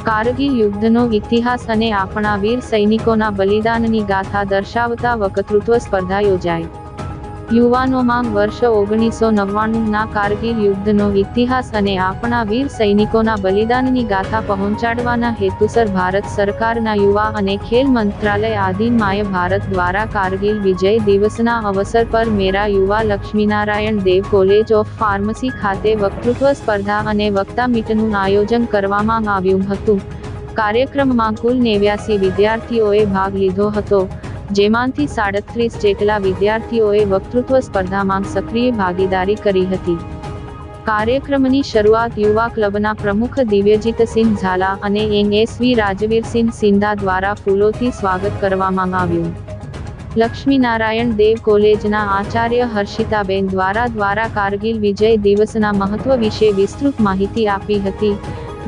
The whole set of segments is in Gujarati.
કારગિલ યુદ્ધનો ઇતિહાસ અને આપણા વીર સૈનિકોના બલિદાનની ગાથા દર્શાવતા વક્તૃત્વ સ્પર્ધા યોજાઈ. યુવાનોમાં વર્ષ 1999ના કારગિલ યુદ્ધનો ઇતિહાસ અને આપણા વીર સૈનિકોના બલિદાનની ગાથા પહોંચાડવાના હેતુસર ભારત સરકારના યુવા અને ખેલ મંત્રાલય આધીન માય ભારત દ્વારા કારગિલ વિજય દિવસના અવસર પર મેરા યુવા લક્ષ્મીનારાયણ દેવ કોલેજ ઓફ ફાર્મસી ખાતે વક્તૃત્વ સ્પર્ધા અને વક્તા મીટનું આયોજન કરવામાં આવ્યું હતું. કાર્યક્રમમાં કુલ 89 વિદ્યાર્થીઓએ ભાગ લીધો હતો, જેમાંથી 37 જેટલા વિદ્યાર્થીઓએ વક્તૃત્વ સ્પર્ધામાં સક્રિય ભાગીદારી કરી હતી. કાર્યક્રમની શરૂઆત યુવા ક્લબના પ્રમુખ દિવ્યજીતસિંહ ઝાલા અને એનએસવી રાજવીરસિંહ સિંધા દ્વારા ફૂલોથી સ્વાગત કરવામાં આવ્યું. લક્ષ્મીનારાયણ દેવ કોલેજના આચાર્ય હર્ષિતાબેન દ્વારા કારગિલ વિજય દિવસના મહત્વ વિશે વિસ્તૃત માહિતી આપી હતી.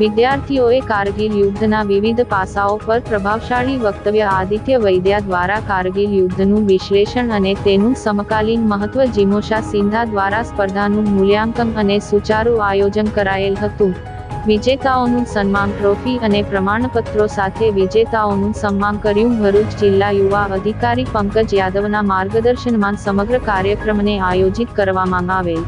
વિદ્યાર્થીઓએ કારગિલ યુદ્ધના વિવિધ પાસાઓ પર પ્રભાવશાળી વક્તવ્ય આદિત્ય વૈદ્યા દ્વારા કારગિલ યુદ્ધનું વિશ્લેષણ અને તેનું સમકાલીન મહત્વ જીમોશા સિંધા દ્વારા સ્પર્ધાનું મૂલ્યાંકન અને સુચારુ આયોજન કરાયેલ હતું. વિજેતાઓનું સન્માન ટ્રોફી અને પ્રમાણપત્રો સાથે વિજેતાઓનું સન્માન કર્યું. ભરૂચ જિલ્લા યુવા અધિકારી પંકજ યાદવના માર્ગદર્શનમાં સમગ્ર કાર્યક્રમને આયોજિત કરવામાં આવેલ.